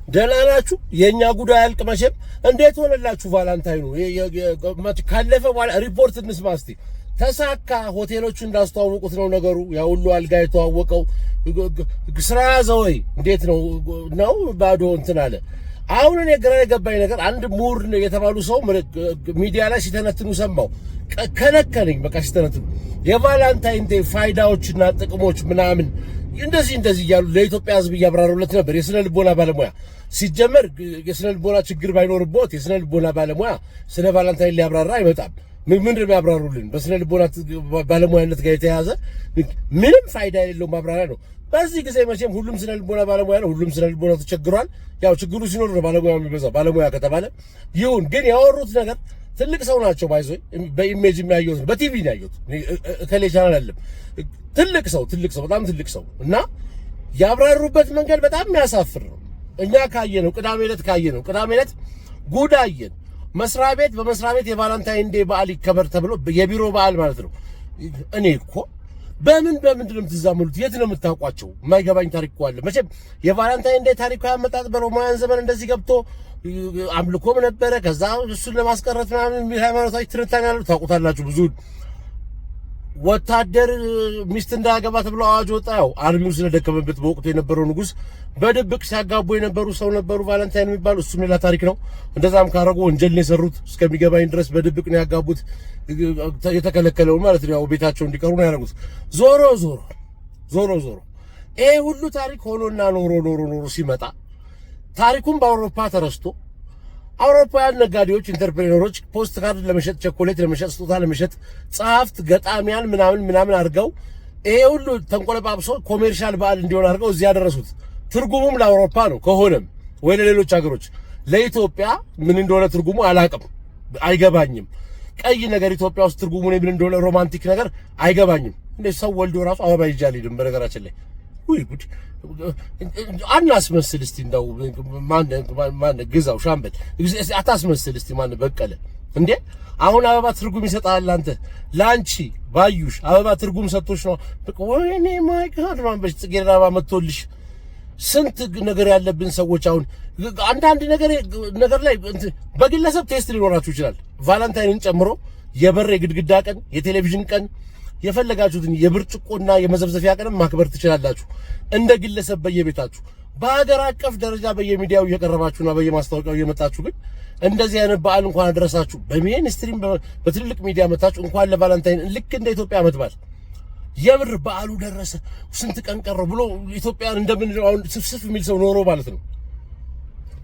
ደህና ናችሁ? የኛ ጉዳይ አልቅ መቼም። እንዴት ሆነላችሁ ቫላንታይኑ? ካለፈ በኋላ ሪፖርት እንስማ እስቲ። ተሳካ? ሆቴሎቹ እንዳስተዋወቁት ነው ነገሩ? ያ ሁሉ አልጋ የተዋወቀው ስራ ያዘ ወይ? እንዴት ነው ባዶ እንትን አለ? አሁን እኔ ግራ የገባኝ ነገር አንድ ምሁር የተባሉ ሰው ሚዲያ ላይ ሲተነትኑ ሰማው። ከነከነኝ በቃ ሲተነትኑ የቫላንታይን ዴይ ፋይዳዎችና ጥቅሞች ምናምን እንደዚህ እያሉ ለኢትዮጵያ ሕዝብ እያብራሩለት ነበር። የስነ ልቦና ባለሙያ ሲጀመር የስነ ልቦና ችግር ባይኖርበት የስነ ልቦና ባለሙያ ስለ ቫላንታይን ሊያብራራ አይመጣም። ምንድን ነው ያብራሩልን? በስነ ልቦና ባለሙያነት ጋር የተያዘ ምንም ፋይዳ የሌለው ማብራሪያ ነው። በዚህ ጊዜ መቼም ሁሉም ስነ ልቦና ባለሙያ ነው። ሁሉም ስነ ልቦና ተቸግሯል። ያው ችግሩ ሲኖር ነው ባለሙያ የሚበዛው። ባለሙያ ከተባለ ይሁን። ግን ያወሩት ነገር ትልቅ ሰው ናቸው። ባይዞይ በኢሜጅ የሚያዩት ነው፣ በቲቪ ነው ያዩት። ከሌ ቻናል አይደለም። ትልቅ ሰው በጣም ትልቅ ሰው እና ያብራሩበት መንገድ በጣም የሚያሳፍር ነው። እኛ ካየነው ቅዳሜ ዕለት ጉዳየን መስሪያ ቤት የቫላንታይን ዴይ በዓል ይከበር ተብሎ የቢሮ በዓል ማለት ነው። እኔ እኮ በምንድን ነው የምትዛመሉት? የት ነው የምታውቋቸው? የማይገባኝ ታሪክ እኮ አለ። መቼም የቫላንታይን ዴይ ታሪካዊ አመጣጥ በሮማውያን ዘመን እንደዚህ ገብቶ አምልኮም ነበረ። ከዛ እሱን ለማስቀረት ምናምን ሃይማኖታዊ ትንታኔ ያለው ታውቁታላችሁ። ብዙ ወታደር ሚስት እንዳያገባ ተብሎ አዋጅ ወጣ። ያው አርሚው ስለደከመበት በወቅቱ የነበረው ንጉስ በድብቅ ሲያጋቡ የነበሩ ሰው ነበሩ ቫላንታይን የሚባሉ። እሱም ሌላ ታሪክ ነው። እንደዛም ካረጉ ወንጀል ነው የሰሩት። እስከሚገባኝ ድረስ በድብቅ ነው ያጋቡት፣ የተከለከለው ማለት ነው። ያው ቤታቸው እንዲቀሩ ነው ያደረጉት። ዞሮ ይሄ ሁሉ ታሪክ ሆኖና ኖሮ ሲመጣ ታሪኩን በአውሮፓ ተረስቶ አውሮፓውያን ነጋዴዎች፣ ኢንተርፕሬነሮች ፖስት ካርድ ለመሸጥ፣ ቸኮሌት ለመሸጥ፣ ስጦታ ለመሸጥ፣ ጸሐፍት፣ ገጣሚያን ምናምን አድርገው ይሄ ሁሉ ተንቆለጳጵሶ ኮሜርሻል በዓል እንዲሆን አድርገው እዚያ ያደረሱት። ትርጉሙም ለአውሮፓ ነው ከሆነም ወይ ለሌሎች ሀገሮች። ለኢትዮጵያ ምን እንደሆነ ትርጉሙ አላቅም፣ አይገባኝም። ቀይ ነገር ኢትዮጵያ ውስጥ ትርጉሙ ምን እንደሆነ ሮማንቲክ ነገር አይገባኝም። እንደ ሰው ወልዶ ራሱ አበባ ይጃል ይድም። በነገራችን ላይ ወይ ጉድ አናስመስል እስቲ። እንደው ማን ግዛው ሻምበል አታስመስል እስቲ። ማን በቀለ እንዴ? አሁን አበባ ትርጉም ይሰጣል። አንተ ላንቺ ባዩሽ አበባ ትርጉም ሰጥቶሽ ነው። ወይኔ ማይ ጋድ ማንበሽ ጽጌረዳ አበባ መጥቶልሽ። ስንት ነገር ያለብን ሰዎች አሁን አንዳንድ ነገር ላይ በግለሰብ ቴስት ሊኖራችሁ ይችላል። ቫላንታይንን ጨምሮ የበር የግድግዳ ቀን፣ የቴሌቪዥን ቀን፣ የፈለጋችሁትን የብርጭቆና የመዘብዘፊያ ቀን ማክበር ትችላላችሁ እንደ ግለሰብ በየቤታችሁ። በሀገር አቀፍ ደረጃ በየሚዲያው እየቀረባችሁና በየማስታወቂያው እየመጣችሁ ግን እንደዚህ አይነት በዓል እንኳን አደረሳችሁ በሜንስትሪም በትልልቅ ሚዲያ መጣችሁ እንኳን ለቫላንታይን ልክ እንደ ኢትዮጵያ ዓመት በዓል የምር በዓሉ ደረሰ ስንት ቀን ቀረው ብሎ ኢትዮጵያን እንደምንለው አሁን ስፍስፍ የሚል ሰው ኖሮ ማለት ነው።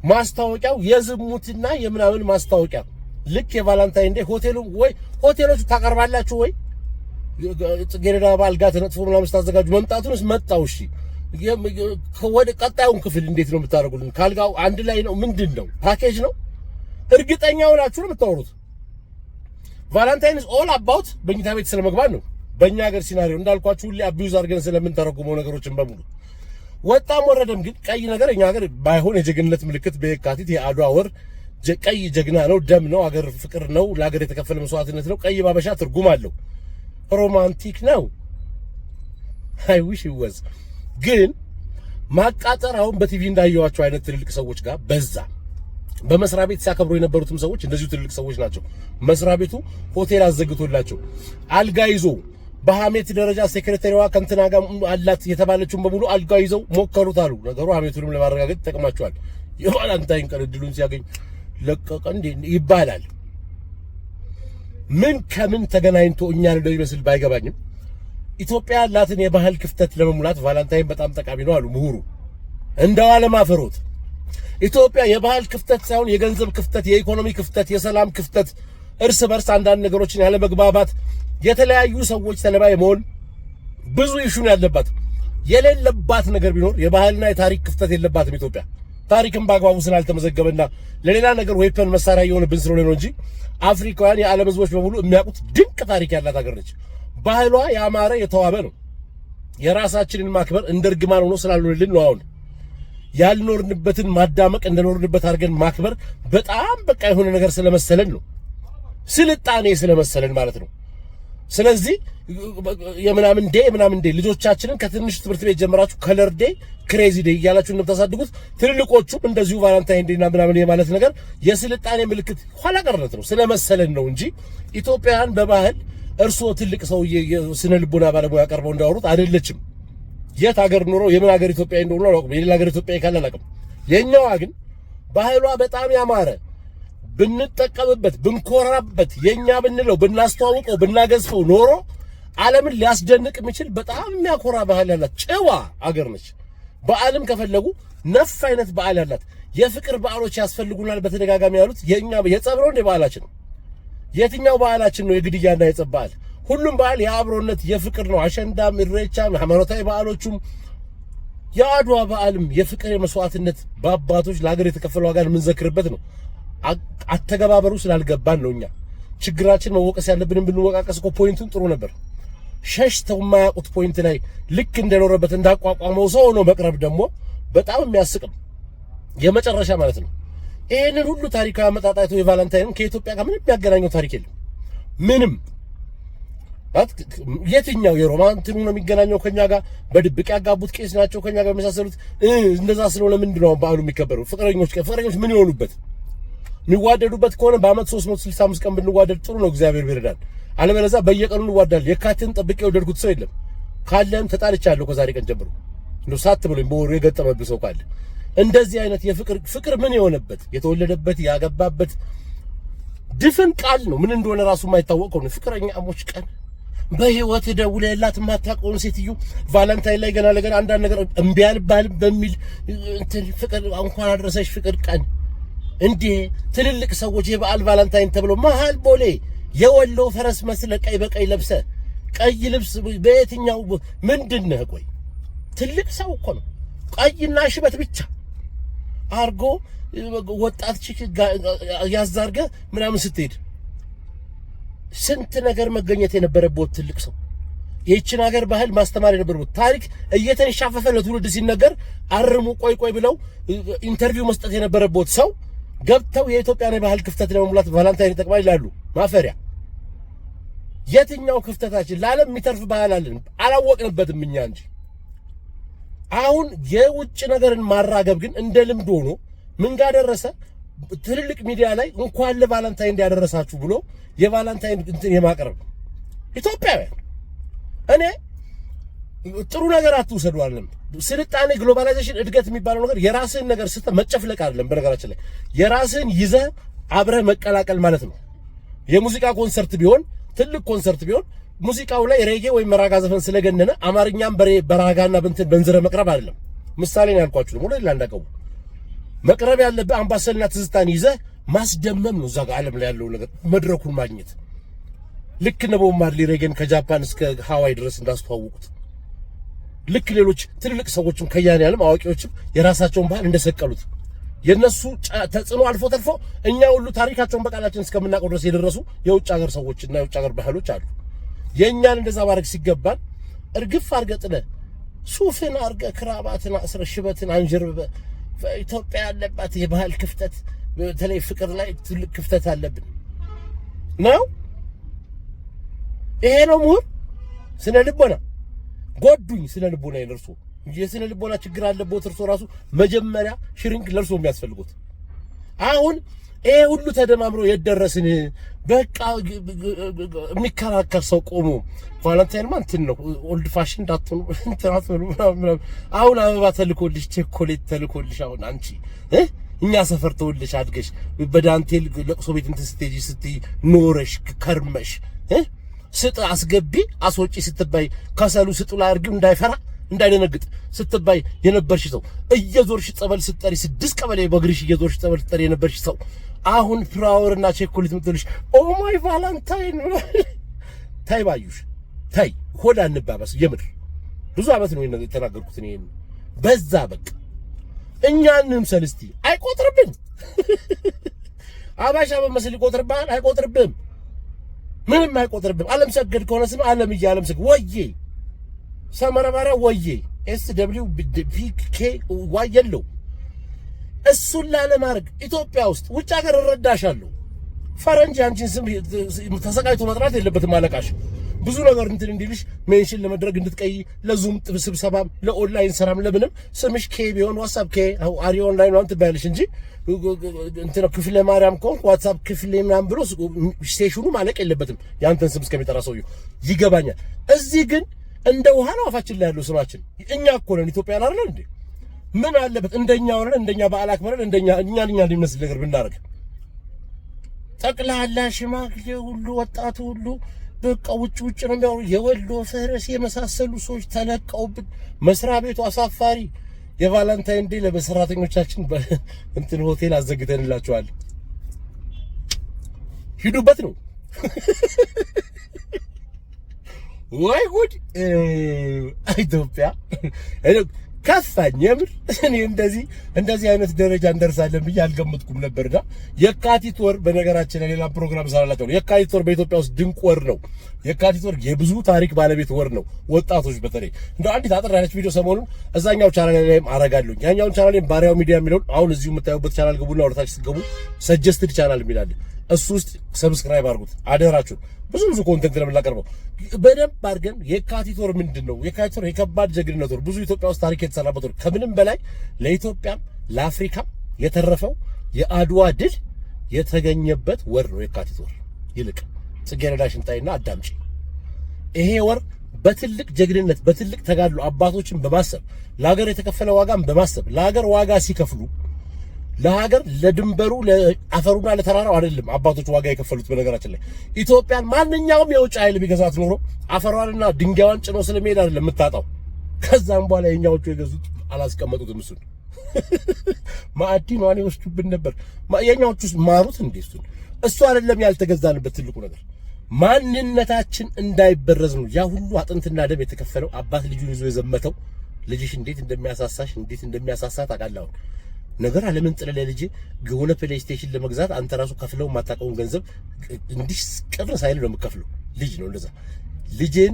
ማስታወቂያው የዝሙትና የምናምን ማስታወቂያ ልክ የቫላንታይን ዴይ ሆቴሎቹ ታቀርባላችሁ ወይ? ጽጌረዳ በዓል ጋር ተነጥፎ ምናምን ስታዘጋጁ መምጣቱንስ መጣው። እሺ ወደ ቀጣዩን ክፍል እንዴት ነው የምታደርጉልን? ካልጋው አንድ ላይ ነው? ምንድን ነው ፓኬጅ ነው? እርግጠኛ ሆናችሁ ነው የምታወሩት? ቫላንታይንስ ኦል አባውት በእኝታ ቤት ስለመግባት ነው። በእኛ ሀገር ሲናሪዮ እንዳልኳችሁ ሁሌ አቢዩዝ አድርገን ስለምንተረጉመው ነገሮችን በሙሉ ወጣም ወረደም ግን ቀይ ነገር እኛ ሀገር ባይሆን የጀግንነት ምልክት በየካቲት የአድዋ ወር ቀይ ጀግና ነው፣ ደም ነው፣ ሀገር ፍቅር ነው፣ ለሀገር የተከፈለ መስዋዕትነት ነው። ቀይ ባበሻ ትርጉም አለው፣ ሮማንቲክ ነው። አይ ዊሽ ይወዝ ግን ማቃጠራውን በቲቪ እንዳየዋቸው አይነት ትልልቅ ሰዎች ጋር በዛ። በመስሪያ ቤት ሲያከብሩ የነበሩትም ሰዎች እንደዚሁ ትልልቅ ሰዎች ናቸው። መስሪያ ቤቱ ሆቴል አዘግቶላቸው አልጋ ይዞ በሐሜት ደረጃ ሴክሬታሪዋ ከንትና ጋር አላት የተባለችውን በሙሉ አልጋ ይዘው ሞከሩት አሉ። ነገሩ ሐሜቱንም ለማረጋገጥ ተጠቅማቸዋል። የቫላንታይን ቀን እድሉን ሲያገኝ ለቀቀ እንዴ ይባላል። ምን ከምን ተገናኝቶ እኛ እንደው ይመስል ባይገባኝም ኢትዮጵያ ያላትን የባህል ክፍተት ለመሙላት ቫላንታይን በጣም ጠቃሚ ነው አሉ ምሁሩ። እንደው አለማፈሮት ኢትዮጵያ የባህል ክፍተት ሳይሆን የገንዘብ ክፍተት፣ የኢኮኖሚ ክፍተት፣ የሰላም ክፍተት፣ እርስ በርስ አንዳንድ ነገሮችን ያለ መግባባት፣ የተለያዩ ሰዎች ሰለባ የመሆን ብዙ ኢሹን ያለባት የሌለባት ነገር ቢኖር የባህልና የታሪክ ክፍተት የለባትም ኢትዮጵያ። ታሪክም በአግባቡ ስላልተመዘገበና ለሌላ ነገር ዌፐን መሳሪያ የሆነብን ስለሆነ ነው እንጂ አፍሪካውያን የዓለም ህዝቦች በሙሉ የሚያውቁት ድንቅ ታሪክ ያላት ሀገር ነች። ባህሏ ያማረ የተዋበ ነው። የራሳችንን ማክበር እንደ እርግማን ሆኖ ስላልሆነልን ነው አሁን ያልኖርንበትን ማዳመቅ እንደኖርንበት አድርገን ማክበር በጣም በቃ የሆነ ነገር ስለመሰለን ነው። ስልጣኔ ስለመሰለን ማለት ነው። ስለዚህ የምናምን ዴይ ልጆቻችንን ከትንሽ ትምህርት ቤት ጀምራችሁ ከለር ዴይ ክሬዚ ዴይ እያላችሁ እንደምታሳድጉት ትልልቆቹም እንደዚሁ ቫለንታይን ዴይና ምናምን የማለት ነገር የስልጣኔ ምልክት ኋላ ቀርነት ነው ስለመሰለን ነው እንጂ ኢትዮጵያን በባህል እርስዎ ትልቅ ሰው ስነ ልቦና ባለሙያ ቀርበው እንዳወሩት አይደለችም። የት ሀገር ኖሮ የምን ሀገር ኢትዮጵያዊ እንደሆነ አላውቅም። የሌላ ሀገር ኢትዮጵያዊ ካለ አላውቅም። የኛዋ ግን ባህሏ በጣም ያማረ ብንጠቀምበት ብንኮራበት የኛ ብንለው ብናስተዋውቀው ብናገዝፈው ኖሮ ዓለምን ሊያስደንቅ የሚችል በጣም የሚያኮራ ባህል ያላት ጨዋ አገር ነች። በዓለም ከፈለጉ ነፍ አይነት በዓል ያላት የፍቅር በዓሎች ያስፈልጉናል በተደጋጋሚ ያሉት የኛ የጸብ ነው እንደ ባህላችን የትኛው ባህላችን ነው የግድያና የጸብ በዓል? ሁሉም በዓል የአብሮነት የፍቅር ነው። አሸንዳም፣ ኢሬቻም፣ ሃይማኖታዊ በዓሎቹም የአድዋ በዓልም የፍቅር የመስዋዕትነት በአባቶች ለሀገር የተከፈለ ዋጋን የምንዘክርበት ነው። አተገባበሩ ስላልገባን ነው እኛ ችግራችን። መወቀስ ያለብንን ብንወቃቀስ እኮ ፖይንቱን ጥሩ ነበር። ሸሽተው የማያውቁት ፖይንት ላይ ልክ እንደኖረበት እንዳቋቋመው ሰው ነው መቅረብ ደግሞ በጣም የሚያስቅም የመጨረሻ ማለት ነው። ይሄንን ሁሉ ታሪካዊ አመጣጣይቶ የቫለንታይን ከኢትዮጵያ ጋር ምንም የሚያገናኘው ታሪክ የለም። ምንም የትኛው የሮማንቲኑ ነው የሚገናኘው ከኛ ጋር? በድብቅ ያጋቡት ቄስ ናቸው ከኛ ጋር የሚመሳሰሉት። እንደዛ ስለሆነ ምንድን ነው በዓሉ የሚከበረው? ፍቅረኞች ምን ይሆኑበት? የሚዋደዱበት ከሆነ በአመት 365 ቀን ብንዋደድ ጥሩ ነው፣ እግዚአብሔር ይረዳል። አለበለዚያ በየቀኑ እንዋደዳለን። የካቲትን ጠብቄ የወደድኩት ሰው የለም። ካለም ተጣልቻለሁ ከዛሬ ቀን ጀምሮ እንደው ሳት ብሎኝ በወሩ የገጠመብህ ሰው ካለ እንደዚህ አይነት ፍቅር ምን የሆነበት የተወለደበት ያገባበት ድፍን ቃል ነው። ምን እንደሆነ ራሱ የማይታወቀው ነው። ፍቅረኛሞች ቀን በህይወት ደውለህላት የማታውቀውን ሴትዮ ቫለንታይን ላይ ገና ለገና አንዳንድ ነገር እምቢ አልባልም በሚል እንትን ፍቅር እንኳን አደረሰሽ ፍቅር ቀን እንዴ! ትልልቅ ሰዎች የበዓል ቫለንታይን ተብሎ መሃል ቦሌ የወሎ ፈረስ መስለ ቀይ በቀይ ለብሰ ቀይ ልብስ በየትኛው ምንድነህ? ቆይ ትልቅ ሰው እኮ ነው። ቀይና ሽበት ብቻ አርጎ ወጣት ቺክ ያዛርገ ምናምን ስትሄድ ስንት ነገር መገኘት የነበረበት ትልቅ ሰው ይህችን ሀገር ባህል ማስተማር የነበረበት ታሪክ እየተንሻፈፈ ለትውልድ ሲነገር አርሙ ቆይ ብለው ኢንተርቪው መስጠት የነበረበት ሰው ገብተው የኢትዮጵያን ባህል ክፍተት ለመሙላት ቫለንታይን ይጠቅማል ይላሉ። ማፈሪያ! የትኛው ክፍተታችን ለዓለም የሚተርፍ ባህል አለን? አላወቅንበትም እኛ እንጂ። አሁን የውጭ ነገርን ማራገብ ግን እንደ ልምድ ሆኖ ምን ጋር ደረሰ? ትልልቅ ሚዲያ ላይ እንኳን ለቫለንታይን እንዲያደረሳችሁ ብሎ የቫለንታይን እንትን የማቀርብ ኢትዮጵያውያን። እኔ ጥሩ ነገር አትውሰዱ አይደለም። ስልጣኔ ግሎባላይዜሽን እድገት የሚባለው ነገር የራስህን ነገር መጨፍለቅ አይደለም። በነገራችን ላይ የራስህን ይዘህ አብረህ መቀላቀል ማለት ነው። የሙዚቃ ኮንሰርት ቢሆን ትልቅ ኮንሰርት ቢሆን ሙዚቃው ላይ ሬጌ ወይም መራጋ ዘፈን ስለገነነ አማርኛም በራጋና በእንትን በንዝረ መቅረብ አይደለም። ምሳሌ ነው ያልኳችሁ። ደግሞ ሌላ እንዳቀው መቅረብ ያለብህ አምባሰልና ትዝታን ይዘህ ማስደመም ነው። እዛ ጋር ዓለም ላይ ያለው ነገር መድረኩን ማግኘት ልክ ነው። ቦብ ማርሊ ሬጌን ከጃፓን እስከ ሃዋይ ድረስ እንዳስተዋወቁት ልክ ሌሎች ትልልቅ ሰዎችም ከያኔያንም አዋቂዎችም የራሳቸውን ባህል እንደሰቀሉት የነሱ ተጽዕኖ አልፎ ተርፎ እኛ ሁሉ ታሪካቸውን በቃላችን እስከምናውቀው ድረስ የደረሱ የውጭ ሀገር ሰዎችና የውጭ ሀገር ባህሎች አሉ። የእኛን እንደዛ ማድረግ ሲገባን እርግፍ አድርገህ ጥለህ ሱፍን አድርገህ ክራባትን አስረህ ሽበትን አንጀርብበህ ኢትዮጵያ ያለባት የባህል ክፍተት በተለይ ፍቅር ላይ ትልቅ ክፍተት አለብን ነው። ይሄ ነው ምሁር ስነ ልቦና ጎዱኝ። ስነ ልቦና ይነርሱ የስነ ልቦና ችግር አለበት። እርሶ ራሱ መጀመሪያ ሽሪንክ ለርሶ የሚያስፈልጉት አሁን ይሄ ሁሉ ተደማምሮ የደረስን በቃ የሚከራከር ሰው ቆሞ ቫለንታይን ማን እንትን ነው ኦልድ ፋሽን እንዳትሆኑ እንትራትሉ አሁን አበባ ተልኮልሽ ቸኮሌት ተልኮልሽ አሁን አንቺ እኛ ሰፈር ተወልደሽ አድገሽ በዳንቴል ለቅሶ ቤት እንትን ስትሄጂ ስትይ ኖረሽ ከርመሽ ስጥ አስገቢ አስወጪ ስትባይ ከሰሉ ስጡ ላይ አርጊው እንዳይፈራ እንዳይደነግጥ ስትባይ የነበርሽ ሰው እየዞርሽ ጸበል ስትጠሪ 6 ቀበሌ በግሪሽ እየዞርሽ ጸበል ስትጠሪ የነበርሽ ሰው አሁን ፍራወር እና ቸኮሌት ምትልሽ ኦ ማይ ቫለንታይን ታይ ባዩሽ ታይ ሆዳ እንባባስ። የምር ብዙ አመት ነው የተናገርኩት እኔ በዛ በቃ እኛንም ሰልስቲ አይቆጥርብን አባሻ በመስል ይቆጥርብሃል አይቆጥርብም ምንም አይቆጥርብም። ዓለም ሰገድ ከሆነ ስም ዓለም ይያለም ሰገድ ወዬ ሰመረባራ ወዬ ኤስ ደብሊው ፒኬ ዋየለው እሱን ላለማድረግ ኢትዮጵያ ውስጥ ውጭ ሀገር እረዳሻለሁ። ፈረንጅ አንቺን ስም ተሰቃይቶ መጥራት የለበትም አለቃሽ። ብዙ ነገር እንትን እንዲልሽ ሜንሽን ለመድረግ እንድትቀይ ለዙም ስብሰባም ለኦንላይን ስራም ለምንም ስምሽ ኬ ቢሆን ዋትስአፕ ኬ አሪ ኦንላይን ነው ትባያለሽ እንጂ እንትን ክፍለ ማርያም ከሆነ ዋትስአፕ ክፍለ ምናምን ብሎ ስቴሽኑ ማለቅ የለበትም ያንተን ስም እስከሚጠራ ሰውዬው ይገባኛል። እዚህ ግን እንደ ውሃ ነው አፋችን ላይ ያለው ስማችን። እኛ እኮ ነን ኢትዮጵያን አይደል እንዴ? ምን አለበት እንደኛ ሆነን እንደኛ በዓል አክብረን እንደኛ እኛ ሊመስል ነገር ብናደርግ። ጠቅላላ ሽማግሌ ሁሉ ወጣቱ ሁሉ በቃ ውጭ ነው የሚያወሩ። የወሎ ፈረስ የመሳሰሉ ሰዎች ተለቀውብን መስሪያ ቤቱ አሳፋሪ የቫለንታይን ዴይ ለበሰራተኞቻችን እንትን ሆቴል አዘግተንላቸዋል። ሂዱበት ነው። ወይ ጉድ ኢትዮጵያ ከፋኝ የምር። እኔ እንደዚህ አይነት ደረጃ እንደርሳለን ብዬ አልገመትኩም ነበርና የካቲት ወር በነገራችን ላይ ሌላ ፕሮግራም ሰራላችሁ ነው። የካቲት ወር በኢትዮጵያ ውስጥ ድንቅ ወር ነው። የካቲት ወር የብዙ ታሪክ ባለቤት ወር ነው። ወጣቶች በተለይ እንደው አንዲት አጥር ያለች ቪዲዮ ሰሞኑን እዛኛው ቻናል ላይም አረጋለሁ። ያኛውን ቻናል ላይ ባሪያው ሚዲያ የሚለውን አሁን እዚሁ የምታዩበት ቻናል ግቡና ወደታች ስትገቡ ሰጀስትድ ቻናል የሚላል እሱ ውስጥ ሰብስክራይብ አድርጉት አደራችሁ። ብዙ ኮንቴንት ለምናቀርበው በደንብ አድርገን የካቲት ወር ምንድነው? የካቲት ወር የከባድ ጀግንነት ወር፣ ብዙ ኢትዮጵያ ውስጥ ታሪክ የተሰራበት ወር፣ ከምንም በላይ ለኢትዮጵያም ለአፍሪካም የተረፈው የአድዋ ድል የተገኘበት ወር ነው የካቲት ወር። ይልቅ ጽጌረዳ ሽንጣይና አዳምጪ። ይሄ ወር በትልቅ ጀግንነት በትልቅ ተጋድሎ አባቶችን በማሰብ ለሀገር የተከፈለ ዋጋም በማሰብ ለሀገር ዋጋ ሲከፍሉ ለሀገር ለድንበሩ ለአፈሩና ለተራራው አይደለም አባቶች ዋጋ የከፈሉት። በነገራችን ላይ ኢትዮጵያን ማንኛውም የውጭ ኃይል ቢገዛት ኖሮ አፈሯንና ድንጋዩን ጭኖ ስለሚሄድ አይደለም የምታጣው። ከዛም በኋላ የኛዎቹ የገዙት አላስቀመጡትም። እሱን ማዕድኗን ይወስዱብን ነበር። የኛዎቹስ ማሩት እንዴ? እሱ አይደለም ያልተገዛንበት ትልቁ ነገር ማንነታችን እንዳይበረዝ ነው። ያ ሁሉ አጥንትና ደም የተከፈለው አባት ልጁን ይዞ የዘመተው ልጅሽ እንዴት እንደሚያሳሳሽ እንዴት እንደሚያሳሳ ታውቃለህ። ነገር ዓለምን ጥለ ለልጅ የሆነ ፕሌይስቴሽን ለመግዛት አንተ ራሱ ከፍለው ማጣቀውን ገንዘብ እንዲህ ቅር ሳይል ነው የምከፍለው። ልጅ ነው እንደዛ ልጅን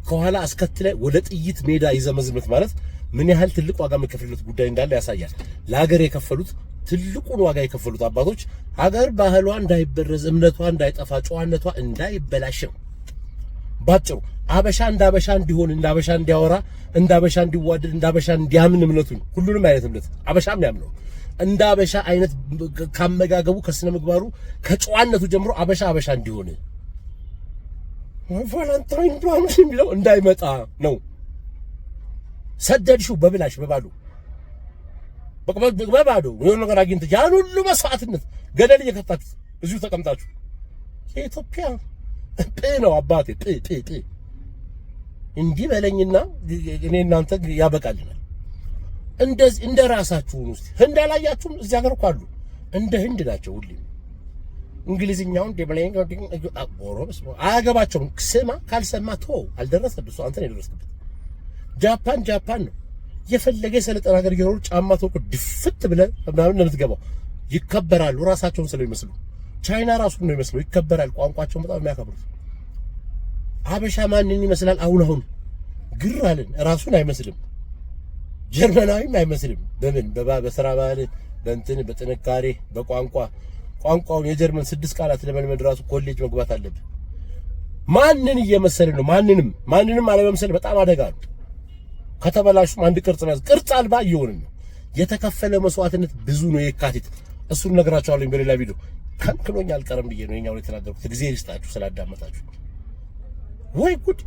ከኋላ አስከትለ ወደ ጥይት ሜዳ ይዘመዝመት ማለት ምን ያህል ትልቅ ዋጋ መከፈሉት ጉዳይ እንዳለ ያሳያል። ለሀገር የከፈሉት ትልቁን ዋጋ የከፈሉት አባቶች ሀገር ባህሏ እንዳይበረዝ፣ እምነቷ እንዳይጠፋ፣ ጨዋነቷ እንዳይበላሽ ነው። ባጭሩ አበሻ እንዳበሻ እንዲሆን እንዳበሻ እንዲያወራ እንዳበሻ እንዲዋደድ እንዳበሻ እንዲያምን እምነቱን ሁሉንም አይነት እምነት አበሻም ያምነው እንዳበሻ አይነት ካመጋገቡ ከስነ ምግባሩ ከጨዋነቱ ጀምሮ አበሻ እንዲሆን ቫለንታይን ፕሮሚስ የሚለው እንዳይመጣ ነው። ሰደድሽው በብላሽ በባዶ የሆነ ነገር አግኝተሽ ያን ሁሉ መስዋዕትነት ገደል እየከታችሁ እዚሁ ተቀምጣችሁ የኢትዮጵያ ነው አባቴ እንዲህ በለኝና እኔ እናንተ ያበቃልናል። እንደዚህ እንደ ራሳችሁ ነው። ህንድ አላያችሁም? እዚህ ሀገር እኮ አሉ እንደ ህንድ ናቸው። ሁሌም እንግሊዝኛውን ደብለኝ ኦሮምስ አያገባቸውም። ስማ ካልሰማ ተው አልደረሰብህ አንተ ነው የደረስክበት። ጃፓን ነው የፈለገ የሰለጠነ ሀገር ይኖር ጫማ ተወቁ ድፍት ብለህ ምናምን ለምትገባው ይከበራሉ። ራሳቸውን ስለሚመስሉ ቻይና ራሱ ነው የሚመስለው ይከበራል። ቋንቋቸውን በጣም የሚያከብሩት አበሻ ማንን ይመስላል? አሁን ግር አለን። ራሱን አይመስልም፣ ጀርመናዊም አይመስልም። በምን በስራ ባህል በእንትን በጥንካሬ ቋንቋውን የጀርመን 6 ቃላት ለመልመድ ራሱ ኮሌጅ መግባት አለብን። ማንን እየመሰለ ነው? ማንንም አለመምሰል በጣም አደጋ ነው። ከተበላሹም አንድ ቅርጽ አልባ እየሆንን ነው። የተከፈለ መስዋዕትነት ብዙ ነው። የካቲት እሱን ነግራችኋለሁ በሌላ ቪዲዮ። ከንክኖኝ አልቀርም ብዬ ነው የኛው የተናገርኩት። ጊዜ ይስጣችሁ ስላዳመጣችሁ። ወይ ጉድ